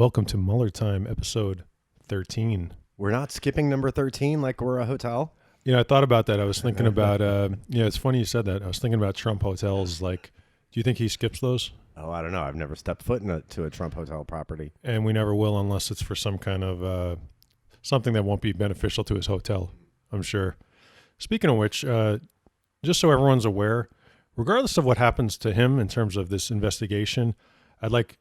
Welcome to Mueller Time, episode 13. We're not skipping number 13 like we're a hotel. I thought about that. I was thinking about, it's funny you said that. I was thinking about Trump hotels. Like, do you think he skips those? Oh, I don't know. I've never stepped foot into a Trump hotel property. And we never will unless it's for some kind of something that won't be beneficial to his hotel, I'm sure. Speaking of which, just so everyone's aware, regardless of what happens to him in terms of this investigation, I'd like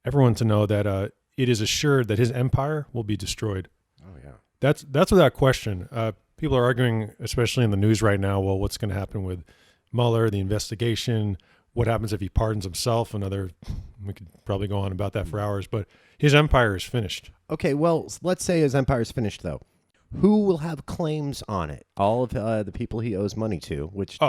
everyone to know that it is assured that his empire will be destroyed. Oh, yeah. That's without question. People are arguing, especially in the news right now, well, what's going to happen with Mueller, the investigation, what happens if he pardons himself, we could probably go on about that for hours, but his empire is finished. Okay, well, let's say his empire is finished, though. Who will have claims on it? All of the people he owes money to, which...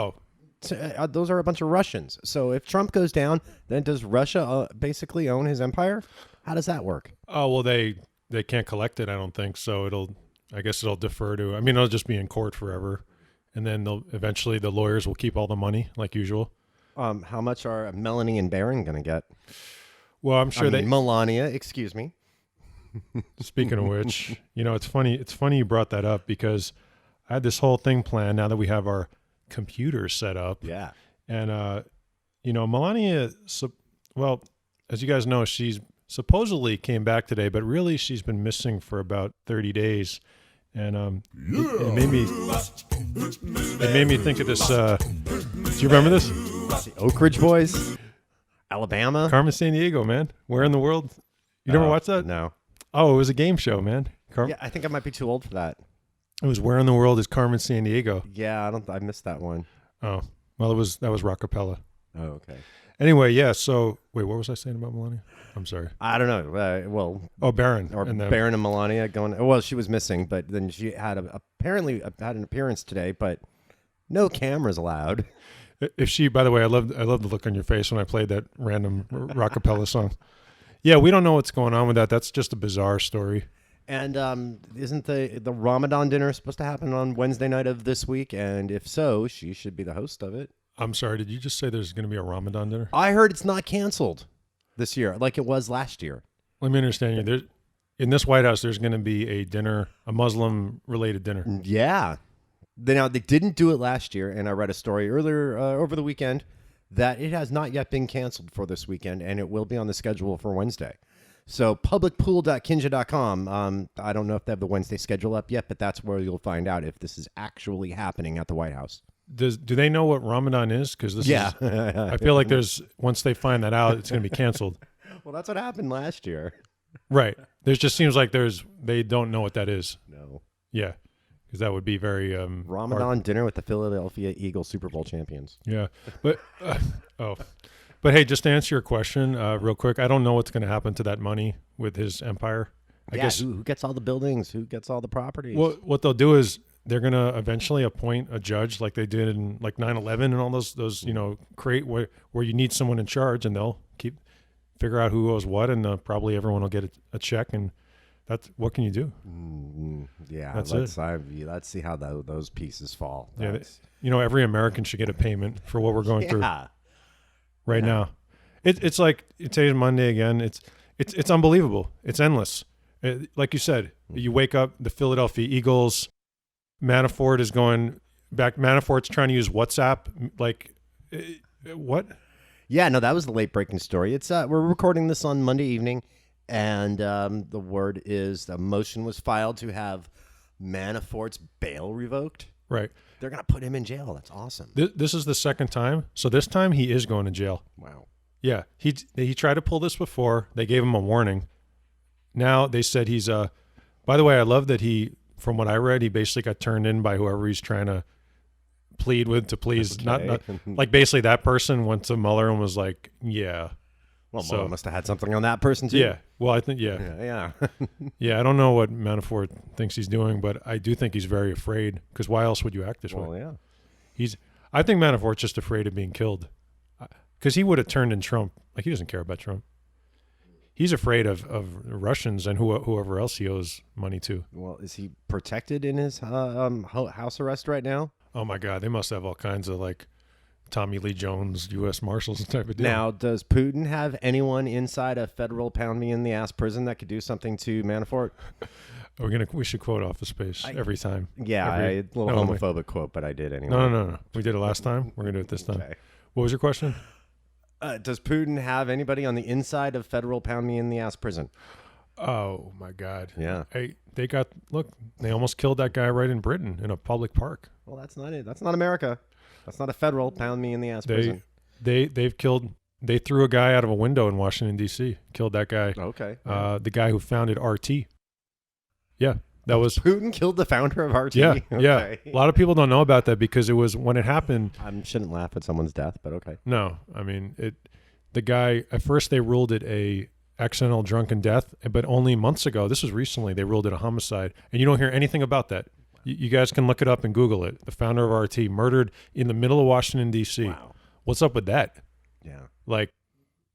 those are a bunch of Russians. So if Trump goes down, then does Russia basically own his empire? How does that work? Oh, well, they can't collect it, I don't think. So I guess it'll defer to, it'll just be in court forever. And then eventually the lawyers will keep all the money like usual. How much are Melanie and Barron going to get? Well, I'm sure Melania, excuse me. Speaking of which, it's funny. It's funny you brought that up because I had this whole thing planned now that we have our computers set up. Yeah. And, Melania, well, as you guys know, she's supposedly came back today, but really she's been missing for about 30 days. And it made me think of this. Do you remember this? The Oak Ridge Boys, Alabama. Carmen Sandiego, man. Where in the world? You never watched that? No. Oh, it was a game show, man. Yeah, I think I might be too old for that. It was Where in the World is Carmen Sandiego? Yeah, I missed that one. Oh, well, that was Rockapella. Oh, okay. Anyway, yeah. So, wait, what was I saying about Melania? I'm sorry. I don't know. Barron. Barron and Melania going. Well, she was missing, but then she had apparently had an appearance today, but no cameras allowed. If she, by the way, I love the look on your face when I played that random Rockapella song. Yeah, we don't know what's going on with that. That's just a bizarre story. And isn't the Ramadan dinner supposed to happen on Wednesday night of this week? And if so, she should be the host of it. I'm sorry, did you just say there's going to be a Ramadan dinner? I heard it's not canceled this year like it was last year. Let me understand you. In this White House, there's going to be a dinner, a Muslim-related dinner. Yeah. Now, they didn't do it last year, and I read a story earlier over the weekend that it has not yet been canceled for this weekend, and it will be on the schedule for Wednesday. So publicpool.kinja.com, I don't know if they have the Wednesday schedule up yet, but that's where you'll find out if this is actually happening at the White House. Do they know what Ramadan is? Because I feel like once they find that out, it's going to be canceled. Well, that's what happened last year. Right. There just seems like they don't know what that is. No. Yeah. Because that would be very Ramadan hard. Dinner with the Philadelphia Eagles Super Bowl champions. Yeah. But But hey, just to answer your question real quick, I don't know what's going to happen to that money with his empire. I guess who gets all the buildings? Who gets all the properties? Well, what they'll do is they're going to eventually appoint a judge like they did in like 9/11 and all those create where you need someone in charge, and they'll figure out who owes what, and probably everyone will get a check, and that's what can you do? Yeah, let's see how those pieces fall. Yeah, every American should get a payment for what we're going through right now. It's like today's Monday again. It's unbelievable. It's endless. Like you said, you wake up, the Philadelphia Eagles, Manafort is going back. Manafort's trying to use WhatsApp. Like, what? Yeah, no, that was the late breaking story. It's we're recording this on Monday evening, and the word is a motion was filed to have Manafort's bail revoked. Right. They're going to put him in jail. That's awesome. This is the second time. So this time he is going to jail. Wow. Yeah. He tried to pull this before. They gave him a warning. Now they said he's by the way, I love that from what I read, he basically got turned in by whoever he's trying to plead with to please. Okay. Not like basically that person went to Mueller and was like, yeah. Well, Mueller must have had something on that person too. Yeah. Well, I think, yeah. Yeah, I don't know what Manafort thinks he's doing, but I do think he's very afraid, because why else would you act this way? Well, yeah. I think Manafort's just afraid of being killed, because he would have turned in Trump. Like, he doesn't care about Trump. He's afraid of Russians and whoever else he owes money to. Well, is he protected in his house arrest right now? Oh, my God. They must have all kinds of, Tommy Lee Jones, U.S. Marshals type of deal. Now, does Putin have anyone inside a federal pound me in the ass prison that could do something to Manafort? We should quote Office Space every time. Yeah, a little homophobic quote, but I did anyway. No. We did it last time. We're going to do it this time. Okay. What was your question? Does Putin have anybody on the inside of federal pound me in the ass prison? Oh, my God. Yeah. Hey, they almost killed that guy right in Britain in a public park. Well, that's not it. That's not America. That's not a federal pound me in the ass prison. They threw a guy out of a window in Washington, D.C., killed that guy. Okay. The guy who founded RT. Yeah. That was Putin killed the founder of RT. Yeah, okay. yeah. A lot of people don't know about that because it was when it happened. I shouldn't laugh at someone's death, but okay. No, I mean the guy at first they ruled it a accidental drunken death, but only months ago, this was recently, they ruled it a homicide, and you don't hear anything about that. You guys can look it up and Google it. The founder of RT murdered in the middle of Washington D.C. Wow. What's up with that? Yeah. Like,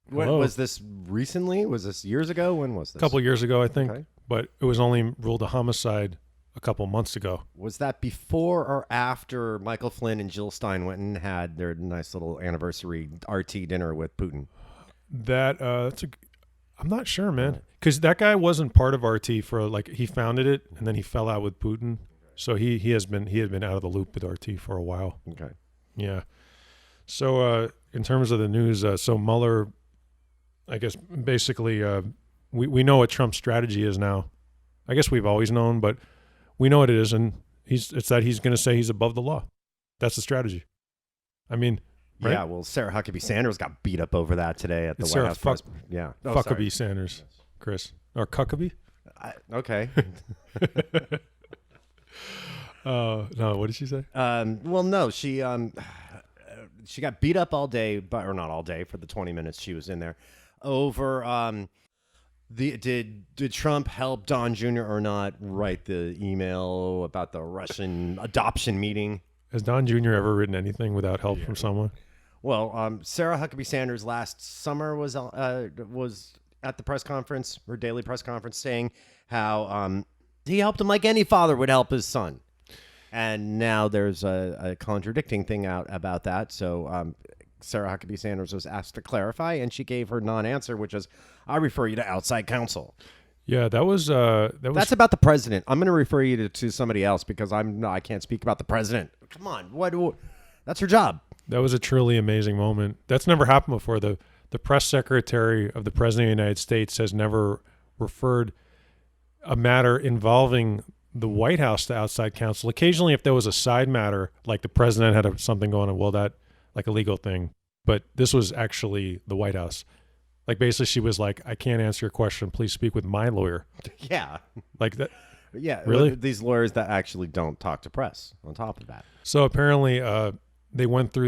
when was this recently? Was this years ago? When was this? A couple of years ago, I think. Okay. But it was only ruled a homicide a couple months ago. Was that before or after Michael Flynn and Jill Stein went and had their nice little anniversary RT dinner with Putin? I'm not sure, man, because that guy wasn't part of RT for he founded it and then he fell out with Putin, so he had been out of the loop with RT for a while. Okay. Yeah. So in terms of the news, so Mueller, I guess basically we know what Trump's strategy is now. I guess we've always known, but we know what it is, and it's that he's going to say he's above the law. That's the strategy. I mean, right? Yeah. Well, Sarah Huckabee Sanders got beat up over that today at the White House. Yeah. Huckabee Sanders, Chris, or Cuckabee. Okay. No. What did she say? Well, no. She got beat up all day, or not all day, for the 20 minutes she was in there, over did Trump help Don Jr. or not write the email about the Russian adoption meeting? Has Don Jr. ever written anything without help from someone? Well, Sarah Huckabee Sanders last summer was at the press conference, her daily press conference, saying how he helped him like any father would help his son. And now there's a contradicting thing out about that. So Sarah Huckabee Sanders was asked to clarify, and she gave her non-answer, which is, I refer you to outside counsel. Yeah, that's about the president. I'm going to refer you to somebody else because I can't speak about the president. Come on, what? That's her job. That was a truly amazing moment. That's never happened before. The press secretary of the president of the United States has never referred a matter involving the White House to outside counsel. Occasionally, if there was a side matter, like the president had something going on, well, that like a legal thing. But this was actually the White House. Like basically, she was like, "I can't answer your question. Please speak with my lawyer." Yeah, like that. Yeah, really. These lawyers that actually don't talk to press. On top of that, so apparently, they went through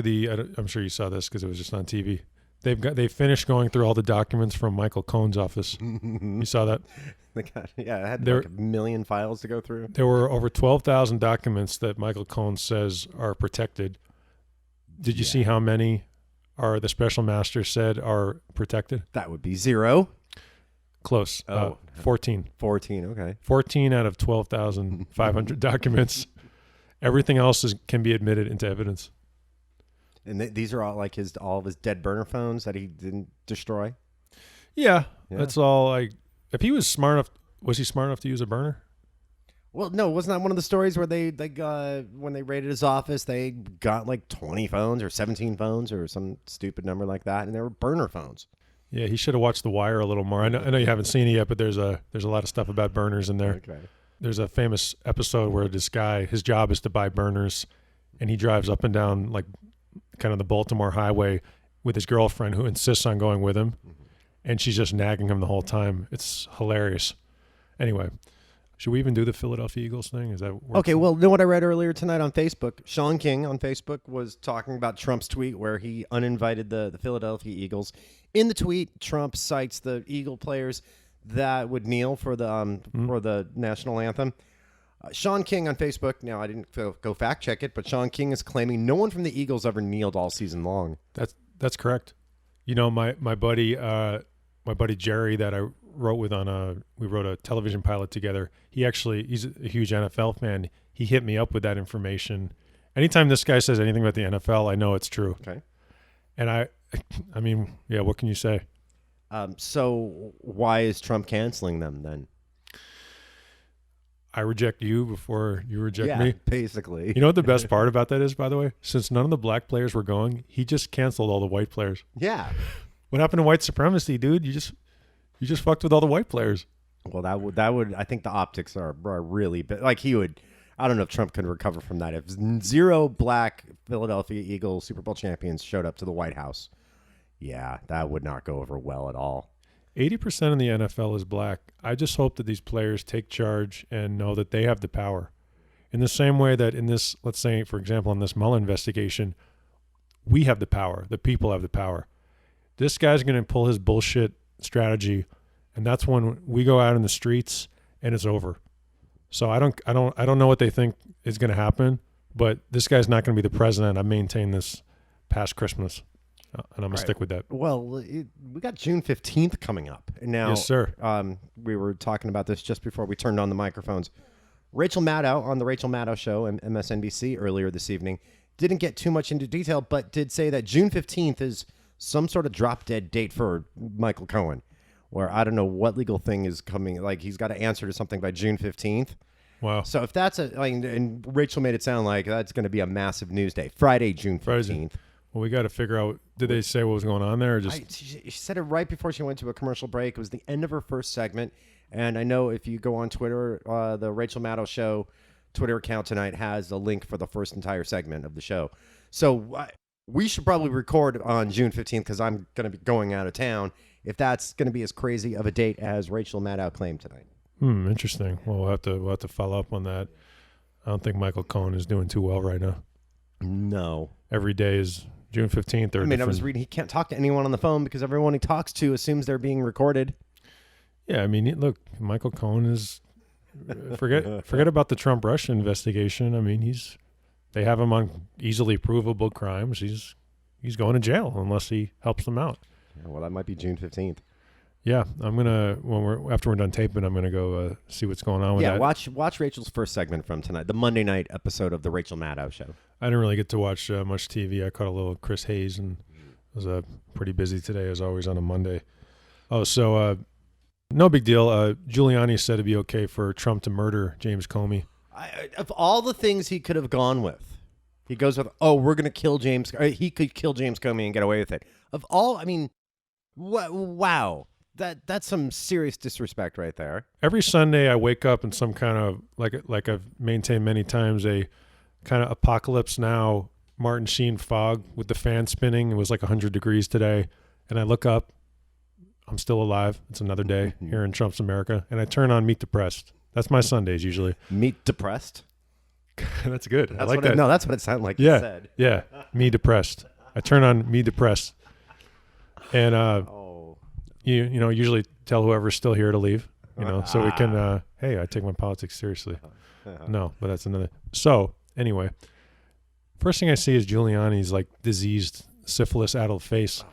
I'm sure you saw this because it was just on TV. They finished going through all the documents from Michael Cohen's office. You saw that? It had like a million files to go through. There were over 12,000 documents that Michael Cohen says are protected. Did you see how many the special master said are protected? That would be 0. Close. 14. 14, okay. 14 out of 12,500 documents. Everything else can be admitted into evidence. And these are all like all of his dead burner phones that he didn't destroy? Yeah. That's all. If he was smart enough, was he smart enough to use a burner? Well, no, wasn't that one of the stories where they when they raided his office, they got like 20 phones or 17 phones or some stupid number like that, and they were burner phones. Yeah, he should have watched The Wire a little more. I know you haven't seen it yet, but there's a lot of stuff about burners in there. Okay. There's a famous episode where this guy, his job is to buy burners, and he drives up and down like kind of the Baltimore highway with his girlfriend who insists on going with him, and she's just nagging him the whole time. It's hilarious. Anyway. Should we even do the Philadelphia Eagles thing? Is that okay? Well, you know what I read earlier tonight on Facebook? Sean King on Facebook was talking about Trump's tweet where he uninvited the Philadelphia Eagles. In the tweet, Trump cites the Eagle players that would kneel for the national anthem. Sean King on Facebook. Now, I didn't go fact check it, but Sean King is claiming no one from the Eagles ever kneeled all season long. That's correct. You know, my buddy Jerry that I wrote with we wrote a television pilot together. He's a huge NFL fan. He hit me up with that information, anytime this guy says anything about the NFL, I know it's true. Okay. And I mean, yeah, what can you say? So why is Trump canceling them then? I reject you before you reject me. Basically. You know what the best part about that is, by the way? Since none of the black players were going, he just canceled all the white players. Yeah. What happened to white supremacy, dude? You just fucked with all the white players. Well, that would I think the optics are really big. Like he would. I don't know if Trump can recover from that. If 0 black Philadelphia Eagles Super Bowl champions showed up to the White House, yeah, that would not go over well at all. 80% of the NFL is black. I just hope that these players take charge and know that they have the power. In the same way that in this, let's say, for example, in this Mueller investigation, we have the power. The people have the power. This guy's going to pull his bullshit strategy, and that's when we go out in the streets and it's over. So I don't know what they think is going to happen, but this guy's not going to be the president. I maintained this past Christmas. And I'm going to stick with that. Well, we got June 15th coming up. Now, yes, sir. We were talking about this just before we turned on the microphones. Rachel Maddow on the Rachel Maddow Show and MSNBC earlier this evening didn't get too much into detail, but did say that June 15th is some sort of drop-dead date for Michael Cohen, where I don't know what legal thing is coming. Like, he's got to answer to something by June 15th. Wow. So if that's and Rachel made it sound like that's going to be a massive news day. Friday, June 15th. Well, we got to figure out, did they say what was going on there? Or just she said it right before she went to a commercial break. It was the end of her first segment. And I know if you go on Twitter, the Rachel Maddow Show Twitter account tonight has a link for the first entire segment of the show. So we should probably record on June 15th because I'm going to be going out of town if that's going to be as crazy of a date as Rachel Maddow claimed tonight. Interesting. Well, we'll have to follow up on that. I don't think Michael Cohen is doing too well right now. No. Every day is June 15th. I was reading he can't talk to anyone on the phone because everyone he talks to assumes they're being recorded. Yeah, I mean, look, Michael Cohen is forget about the Trump-Russia investigation. I mean, they have him on easily provable crimes. He's going to jail unless he helps them out. Yeah, well, that might be June 15th. Yeah, I'm gonna after we're done taping, I'm gonna go see what's going on with that. Yeah, watch Rachel's first segment from tonight, the Monday night episode of the Rachel Maddow Show. I didn't really get to watch much TV. I caught a little Chris Hayes, and was pretty busy today, as always on a Monday. Oh, so no big deal. Giuliani said it'd be okay for Trump to murder James Comey. Of all the things he could have gone with, he goes with, we're gonna kill James. He could kill James Comey and get away with it. Of all, I mean, wow. That's some serious disrespect right there. Every Sunday I wake up in some kind of, like I've maintained many times, a kind of apocalypse now Martin Sheen fog with the fan spinning. It was like 100 degrees today. And I look up. I'm still alive. It's another day here in Trump's America. And I turn on Meet Depressed. That's my Sundays usually. Meet Depressed? That's good. That's I like that. No, that's what it sounded like you said. Yeah. Me Depressed. I turn on Me Depressed. And you usually tell whoever's still here to leave, so we can, hey, I take my politics seriously. No, but that's another. So anyway, first thing I see is Giuliani's like diseased syphilis out of the face.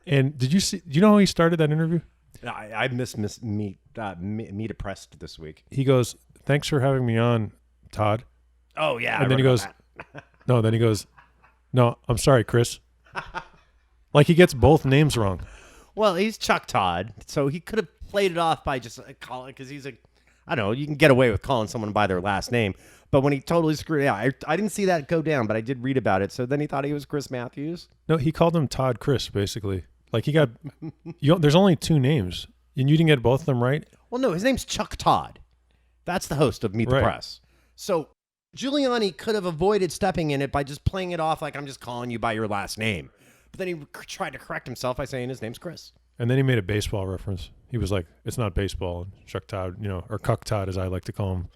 And do you know how he started that interview? I missed Me Depressed this week. He goes, "Thanks for having me on, Todd." Oh yeah. And then he goes, "No, I'm sorry, Chris." Like he gets both names wrong. Well, he's Chuck Todd, so he could have played it off by just calling, because he's I don't know, you can get away with calling someone by their last name. But when he totally screwed it out, I didn't see that go down, but I did read about it. So then he thought he was Chris Matthews. No, he called him Todd Chris, basically. Like he got, there's only two names, and you didn't get both of them right? Well, no, his name's Chuck Todd. That's the host of Meet the Press. So Giuliani could have avoided stepping in it by just playing it off like I'm just calling you by your last name. But then he tried to correct himself by saying his name's Chris. And then he made a baseball reference. He was like, it's not baseball. Chuck Todd, or Cuck Todd, as I like to call him,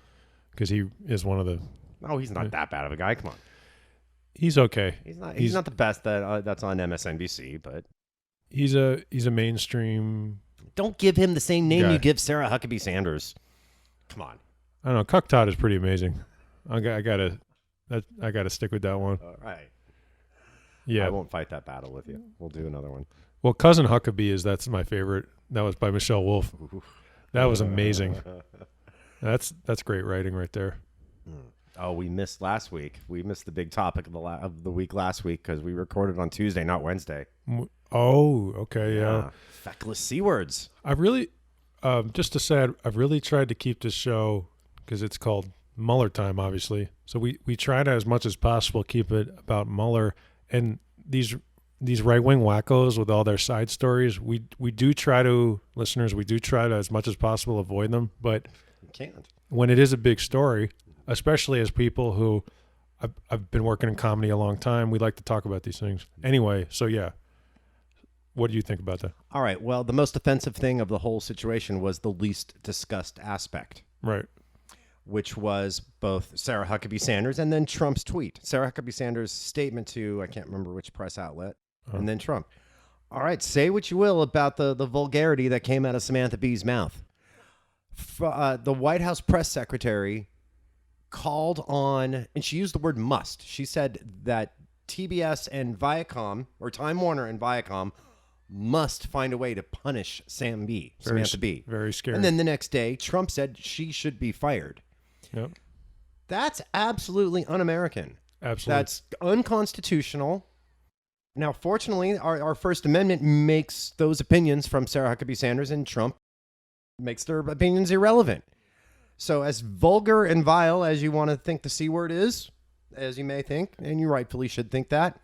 because he is one of the... No, he's not that bad of a guy. Come on. He's okay. He's not the best that's on MSNBC, but... He's a mainstream... Don't give him the same name guy. You give Sarah Huckabee Sanders. Come on. I don't know. Cuck Todd is pretty amazing. I gotta stick with that one. All right. Yeah. I won't fight that battle with you. We'll do another one. Well, Cousin Huckabee that's my favorite. That was by Michelle Wolf. That was amazing. That's great writing right there. Oh, we missed last week. We missed the big topic of the week last week because we recorded on Tuesday, not Wednesday. Oh, okay, yeah. Feckless C words. I really, just to say, I've really tried to keep this show, because it's called Mueller time, obviously. So we try to, as much as possible, keep it about Mueller and these right-wing wackos with all their side stories. We do try to, listeners, we do try to, as much as possible, avoid them. But you can't. When it is a big story, especially as people who I've been working in comedy a long time, we like to talk about these things. Anyway, so yeah. What do you think about that? All right. Well, the most offensive thing of the whole situation was the least discussed aspect. Right. Which was both Sarah Huckabee Sanders and then Trump's tweet. Sarah Huckabee Sanders' statement to, I can't remember which press outlet, and then Trump. All right, say what you will about the vulgarity that came out of Samantha Bee's mouth. The White House press secretary called on, and she used the word must. She said that TBS and Viacom, or Time Warner and Viacom, must find a way to punish Samantha Bee. Very scary. And then the next day, Trump said she should be fired. Yep. That's absolutely un-American. Absolutely. That's unconstitutional. Now, fortunately, our First Amendment makes those opinions from Sarah Huckabee Sanders and Trump, makes their opinions irrelevant. So as vulgar and vile as you want to think the C word is, as you may think, and you rightfully should think that,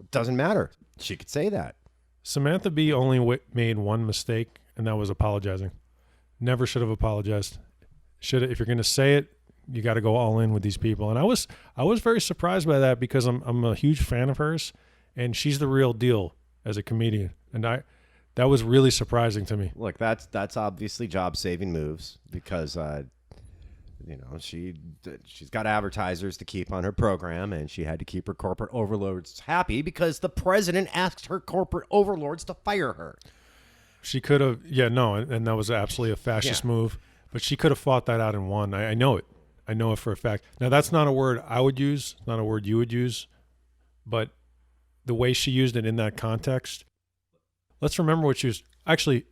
it doesn't matter. She could say that. Samantha Bee only made one mistake, and that was apologizing. Never should have apologized. If you're going to say it, you got to go all in with these people. And I was very surprised by that, because I'm a huge fan of hers, and she's the real deal as a comedian. And that was really surprising to me. Look, that's obviously job-saving moves, because she's got advertisers to keep on her program, and she had to keep her corporate overlords happy because the president asked her corporate overlords to fire her. She could have, and that was absolutely a fascist move. But she could have fought that out and won. I know it. I know it for a fact. Now, that's not a word I would use, not a word you would use, but the way she used it in that context. Let's remember what she was. Actually,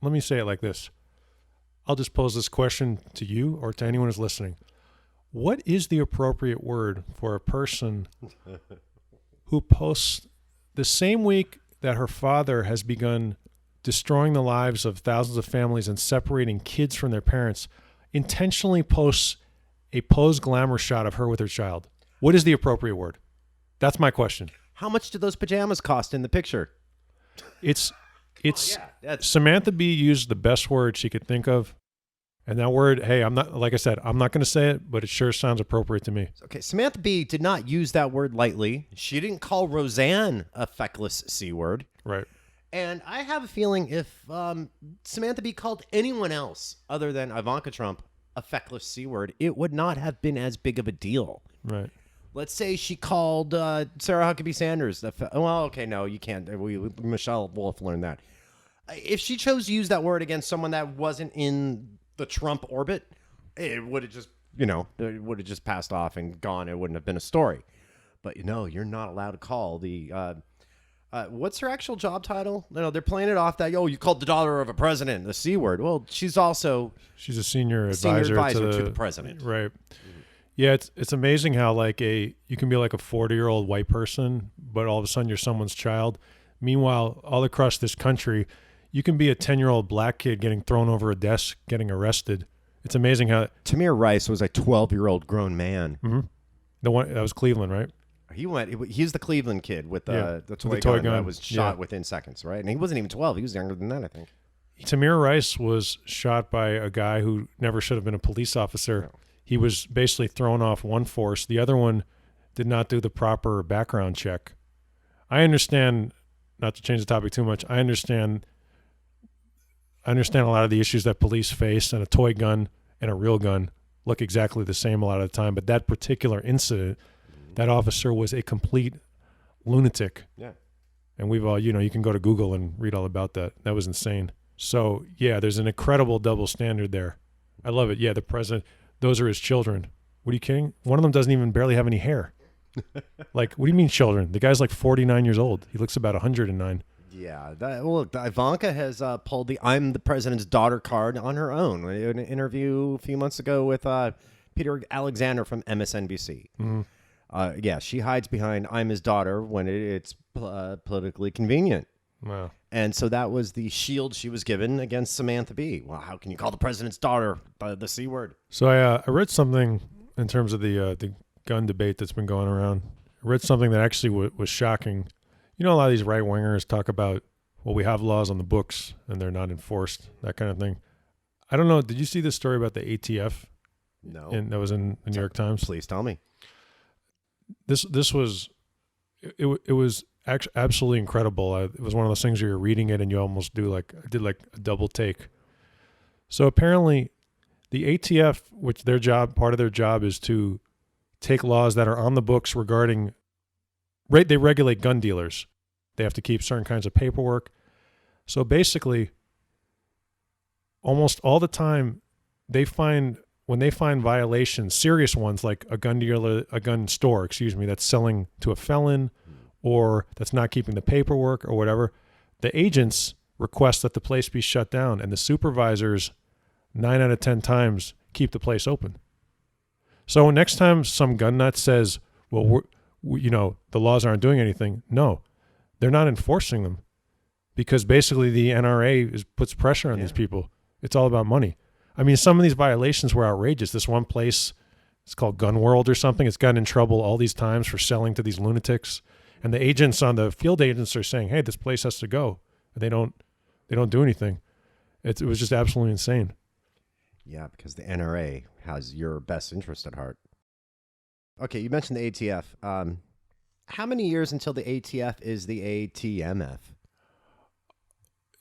let me say it like this. I'll just pose this question to you or to anyone who's listening. What is the appropriate word for a person who posts the same week that her father has begun destroying the lives of thousands of families and separating kids from their parents, intentionally posts a posed glamour shot of her with her child? What is the appropriate word? That's my question. How much do those pajamas cost in the picture? It's Samantha Bee used the best word she could think of. And that word, hey, I'm not going to say it, but it sure sounds appropriate to me. Okay, Samantha Bee did not use that word lightly. She didn't call Roseanne a feckless C word. Right. And I have a feeling if Samantha Bee called anyone else other than Ivanka Trump a feckless C word, it would not have been as big of a deal. Right. Let's say she called Sarah Huckabee Sanders. No, you can't. Michelle Wolf learned that. If she chose to use that word against someone that wasn't in the Trump orbit, it would have just passed off and gone. It wouldn't have been a story. But you're not allowed to call the what's her actual job title? No, they're playing it off that you called the daughter of a president the C word. Well, she's a senior advisor to the president. Right. Yeah, it's amazing how you can be like a 40-year-old white person, but all of a sudden you're someone's child. Meanwhile, all across this country, you can be a 10-year-old black kid getting thrown over a desk, getting arrested. It's amazing how Tamir Rice was a 12-year-old grown man. Mm-hmm. The one that was Cleveland, right? He's the Cleveland kid with the toy gun that was shot within seconds, right? And he wasn't even 12. He was younger than that, I think. Tamir Rice was shot by a guy who never should have been a police officer. No. He was basically thrown off one force. The other one did not do the proper background check. I understand, not to change the topic too much, I understand a lot of the issues that police face, and a toy gun and a real gun look exactly the same a lot of the time. But that particular incident, that officer was a complete lunatic. Yeah. And we've all, you can go to Google and read all about that. That was insane. So, yeah, there's an incredible double standard there. I love it. Yeah, the president, those are his children. What are you kidding? One of them doesn't even barely have any hair. What do you mean children? The guy's like 49 years old. He looks about 109. Yeah. Ivanka has pulled the I'm the president's daughter card on her own. In an interview a few months ago with Peter Alexander from MSNBC. Mm-hmm. Yeah, she hides behind "I'm his daughter" when it's politically convenient. Wow. And so that was the shield she was given against Samantha Bee. Well, how can you call the president's daughter the C word? So I read something in terms of the gun debate that's been going around. I read something that actually was shocking. You know, a lot of these right wingers talk about, well, we have laws on the books and they're not enforced, that kind of thing. I don't know. Did you see this story about the ATF? No. That was in the New York Times. Please tell me. This was it was actually absolutely incredible. It was one of those things where you're reading it and you almost did a double take. So apparently, the ATF, which part of their job is to take laws that are on the books regarding, they regulate gun dealers. They have to keep certain kinds of paperwork. So basically, almost all the time, when they find violations, serious ones like a gun store, that's selling to a felon or that's not keeping the paperwork or whatever, the agents request that the place be shut down, and the supervisors 9 out of 10 times keep the place open. So next time some gun nut says, well, the laws aren't doing anything, no, they're not enforcing them because basically the NRA puts pressure on these people. It's all about money. I mean, some of these violations were outrageous. This one place, it's called Gun World or something. It's gotten in trouble all these times for selling to these lunatics. And the field agents are saying, hey, this place has to go. And they don't do anything. It was just absolutely insane. Yeah, because the NRA has your best interest at heart. Okay, you mentioned the ATF. How many years until the ATF is the ATMF?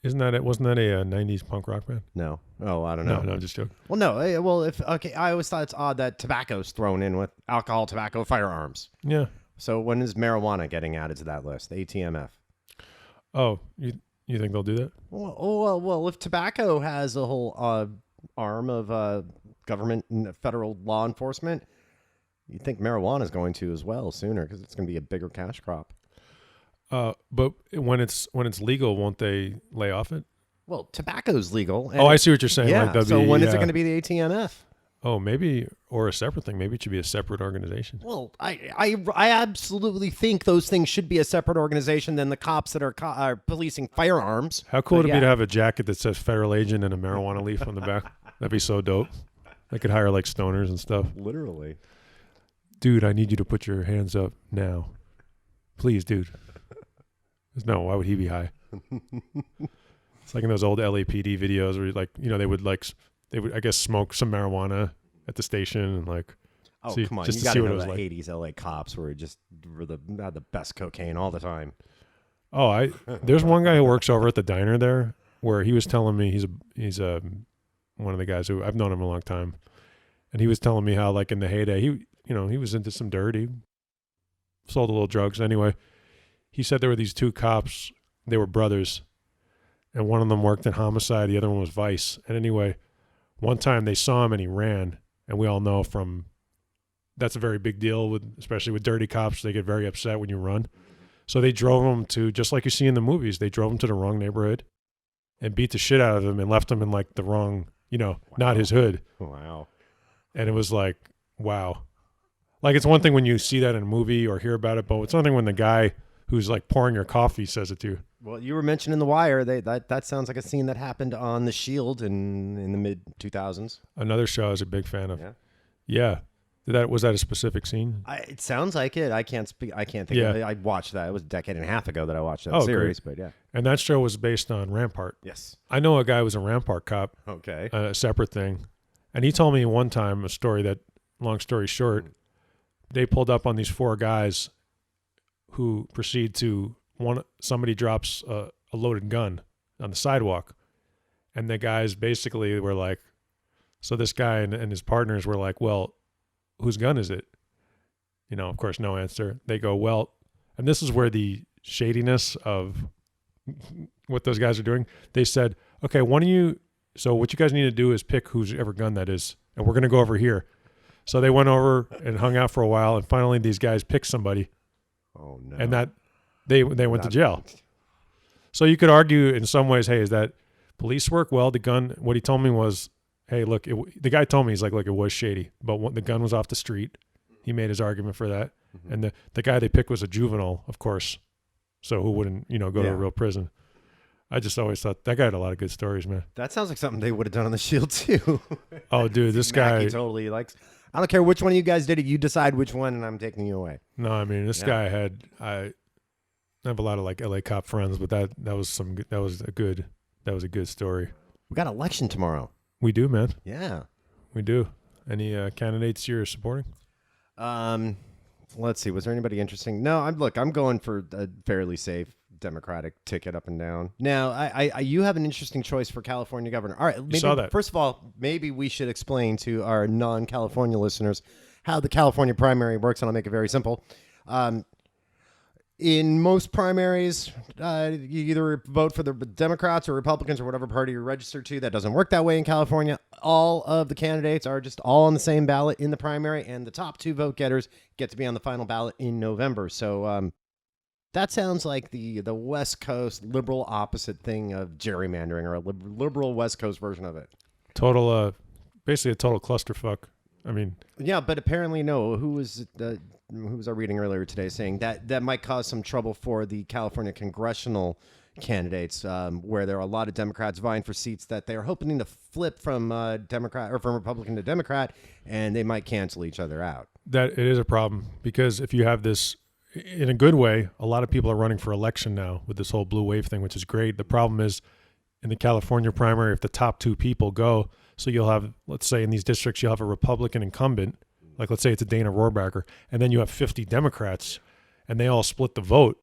Wasn't that a 90s punk rock band? No. Oh, I don't know. No, just joking. Well, no. I always thought it's odd that tobacco's thrown in with alcohol, tobacco, firearms. Yeah. So when is marijuana getting added to that list? The ATMF. Oh, you think they'll do that? Well, if tobacco has a whole arm of government and federal law enforcement, you'd think marijuana is going to as well sooner because it's going to be a bigger cash crop. But when it's legal, won't they lay off it? Well, tobacco's legal. I see what you're saying. Yeah. Like so when is it going to be the ATMF? Oh, maybe, or a separate thing. Maybe it should be a separate organization. Well, I absolutely think those things should be a separate organization than the cops that are policing firearms. How cool would it be to have a jacket that says federal agent and a marijuana leaf on the back? That'd be so dope. I could hire like stoners and stuff. Literally. Dude, I need you to put your hands up now. Please, dude. No, why would he be high? It's like in those old LAPD videos where they would I guess smoke some marijuana at the station and come on, just you to see what it know was the like. 80s LA cops were had the best cocaine all the time. Oh, there's one guy who works over at the diner there where he was telling me he's one of the guys who I've known him a long time, and he was telling me how like in the heyday he was into some dirt, he sold a little drugs anyway. He said there were these two cops, they were brothers, and one of them worked in homicide, the other one was vice. And anyway, one time they saw him and he ran, and we all know that's a very big deal especially with dirty cops. They get very upset when you run. So they drove him to, just like you see in the movies, they drove him to the wrong neighborhood and beat the shit out of him and left him in like the wrong, not his hood. Wow. And it was like, wow. Like it's one thing when you see that in a movie or hear about it, but it's one thing when the guy who's like pouring your coffee says it to you. Well, you were mentioning The Wire. That sounds like a scene that happened on The Shield in the mid 2000s. Another show I was a big fan of. Yeah. Was that a specific scene? It sounds like it. I can't think of it. I watched that. It was a decade and a half ago that I watched that series. Great. But yeah. And that show was based on Rampart. Yes. I know a guy who was a Rampart cop. Okay. A separate thing. And he told me one time a story that, long story short, they pulled up on these four guys who proceed to somebody drops a loaded gun on the sidewalk, and the guys basically were like, so this guy and his partners were like, well, whose gun is it? Of course, no answer. They go, well, and this is where the shadiness of what those guys are doing. They said, okay, so what you guys need to do is pick whose ever gun that is, and we're going to go over here. So they went over and hung out for a while, and finally these guys picked somebody. Oh no! And that they went to jail. So you could argue in some ways, hey, is that police work? Well, the gun. What he told me was hey, look, the guy told me, he's like, look, it was shady, but when the gun was off the street, he made his argument for that. Mm-hmm. And the guy they picked was a juvenile, of course. So who wouldn't, go to a real prison? I just always thought that guy had a lot of good stories, man. That sounds like something they would have done on The Shield too. Oh, dude, this guy totally likes. I don't care which one of you guys did it. You decide which one, and I'm taking you away. No, I mean this guy had. I have a lot of like LA cop friends, but that was a good story. We got election tomorrow. We do, man. Yeah, we do. Any candidates you're supporting? Let's see. Was there anybody interesting? No, I'm going for a fairly safe Democratic ticket up and down. Now, you have an interesting choice for California governor. All right, maybe, saw that. First of all, maybe we should explain to our non-California listeners how the California primary works, and I'll make it very simple. In most primaries, you either vote for the Democrats or Republicans or whatever party you're registered to. That doesn't work that way in California. All of the candidates are just all on the same ballot in the primary, and the top 2 vote getters get to be on the final ballot in November. So that sounds like the West Coast liberal opposite thing of gerrymandering, or a liberal West Coast version of it. Basically a total clusterfuck. I mean, yeah, but apparently no. Who was I reading earlier today saying that might cause some trouble for the California congressional candidates, where there are a lot of Democrats vying for seats that they're hoping to flip from Democrat or from Republican to Democrat, and they might cancel each other out. That it is a problem, because if you have this. In a good way, a lot of people are running for election now with this whole blue wave thing, which is great. The problem is in the California primary, if the top 2 people go, so you'll have, let's say in these districts, you'll have a Republican incumbent, like let's say it's a Dana Rohrabacher, and then you have 50 Democrats, and they all split the vote.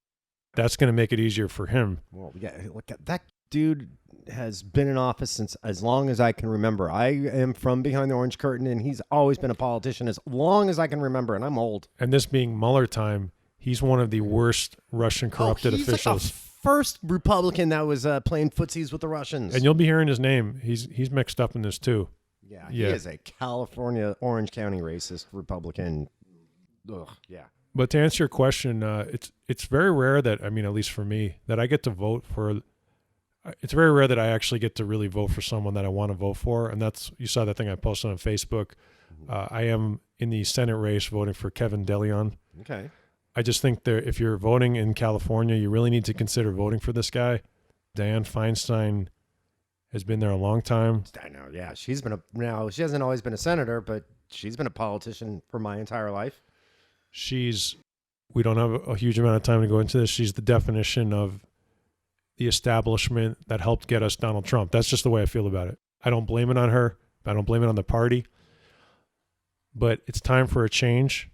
That's going to make it easier for him. Well, yeah, look, that dude has been in office since as long as I can remember. I am from behind the orange curtain, and he's always been a politician as long as I can remember, and I'm old. And this being Mueller time, he's one of the worst Russian corrupted officials. Like the first Republican that was playing footsies with the Russians. And you'll be hearing his name. He's mixed up in this too. Yeah, he is a California Orange County racist Republican. Ugh, yeah. But to answer your question, it's very rare that, at least for me, that I get to vote for. It's very rare that I actually get to really vote for someone that I want to vote for, and you saw that thing I posted on Facebook. I am in the Senate race voting for Kevin DeLeon. Okay. I just think that if you're voting in California, you really need to consider voting for this guy. Dianne Feinstein has been there a long time. I know, yeah. She hasn't always been a senator, but she's been a politician for my entire life. We don't have a huge amount of time to go into this. She's the definition of the establishment that helped get us Donald Trump. That's just the way I feel about it. I don't blame it on her. I don't blame it on the party. But it's time for a change.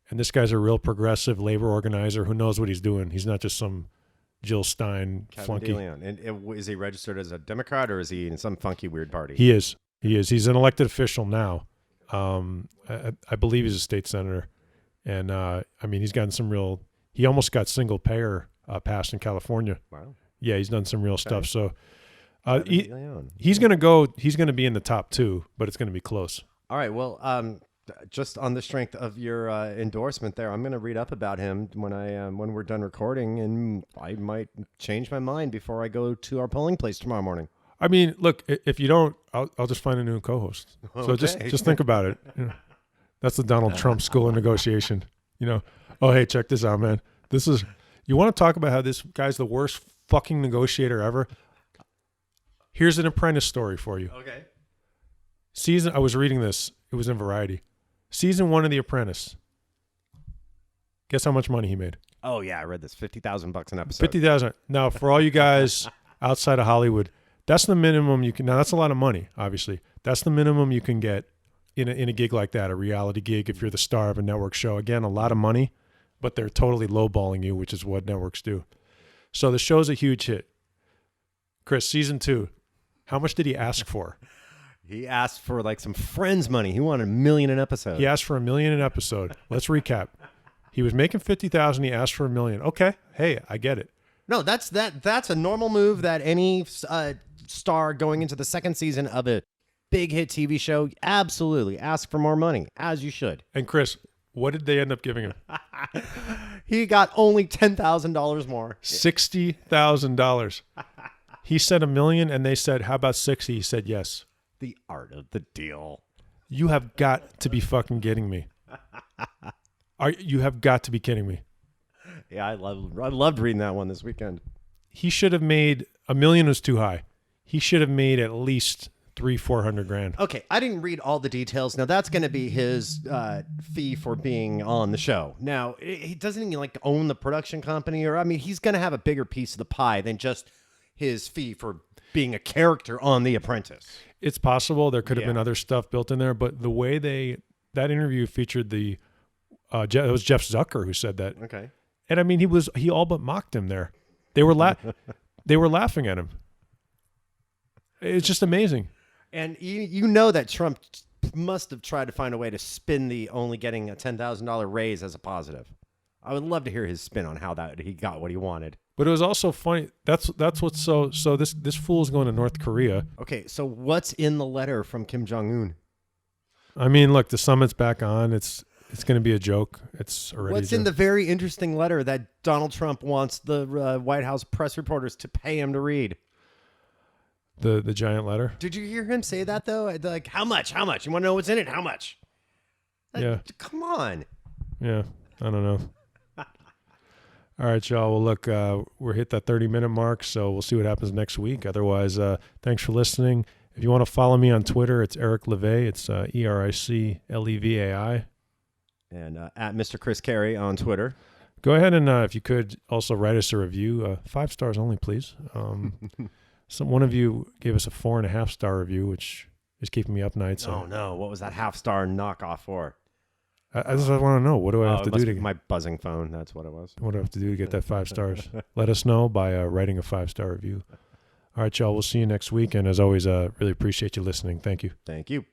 And this guy's a real progressive labor organizer who knows what he's doing. He's not just some Jill Stein flunky. And is he registered as a Democrat, or is he in some funky weird party? He is. He's an elected official now. I believe he's a state senator. And, he's gotten some real... He almost got single payer passed in California. Wow. Yeah, he's done some real stuff. So he's going to be in the top 2, but it's going to be close. All right. Well, just on the strength of your endorsement there, I'm going to read up about him when we're done recording, and I might change my mind before I go to our polling place tomorrow morning. Look, if you don't, I'll just find a new co-host. So just think about it. That's the Donald Trump school of negotiation. Oh, hey, check this out, man. You want to talk about how this guy's the worst fucking negotiator ever? Here's an Apprentice story for you. Okay. I was reading this. It was in Variety. Season 1 of The Apprentice. Guess how much money he made? Oh yeah, I read this. $50,000 an episode. 50,000. Now, for all you guys outside of Hollywood, that's the minimum you can. Now, that's a lot of money. Obviously, that's the minimum you can get in a gig like that, a reality gig. If you're the star of a network show, again, a lot of money, but they're totally lowballing you, which is what networks do. So the show's a huge hit. Chris, season 2, how much did he ask for? He asked for like some Friends money. He wanted $1 million an episode. He asked for $1 million an episode. Let's recap. He was making $50,000. He asked for $1 million. Okay, hey, I get it. No, that's a normal move that any star going into the second season of a big hit TV show absolutely ask for more money, as you should. And Chris, what did they end up giving him? He got only $10,000 more. $60,000. He said $1 million, and they said, "How about 60?" He said yes. The art of the deal. You have got to be fucking kidding me. You have got to be kidding me. Yeah, I loved reading that one this weekend. He should have made $1 million was too high. He should have made at least $300,000-400,000. Okay, I didn't read all the details. Now that's going to be his fee for being on the show. Now he doesn't even like own the production company, or I mean, he's going to have a bigger piece of the pie than just his fee for being a character on The Apprentice. It's possible there could have been other stuff built in there, but the way that interview featured it was Jeff Zucker who said that. Okay, and I mean he all but mocked him there. They were laughing at him. It's just amazing. And you know that Trump must have tried to find a way to spin the only getting a $10,000 raise as a positive. I would love to hear his spin on how that he got what he wanted. But it was also funny. That's what's so this fool is going to North Korea. Okay, so what's in the letter from Kim Jong-un? I mean, look, the summit's back on. It's going to be a joke. It's already. What's in the very interesting letter that Donald Trump wants the White House press reporters to pay him to read? The giant letter. Did you hear him say that though? Like, how much? How much? You want to know what's in it? How much? Come on. Yeah, I don't know. All right, y'all. Well, look, we're hit that 30-minute mark, so we'll see what happens next week. Otherwise, thanks for listening. If you want to follow me on Twitter, it's Eric Levay. It's EricLevai. And at Mr. Chris Carey on Twitter. Go ahead and, if you could, also write us a review. 5 stars only, please. One of you gave us a 4.5-star review, which is keeping me up nights. So. Oh, no. What was that half-star knockoff for? I just want to know. What do I have to do to get my buzzing phone? That's what it was. What do I have to do to get that 5 stars? Let us know by writing a 5-star review. All right, y'all. We'll see you next week. And as always, really appreciate you listening. Thank you. Thank you.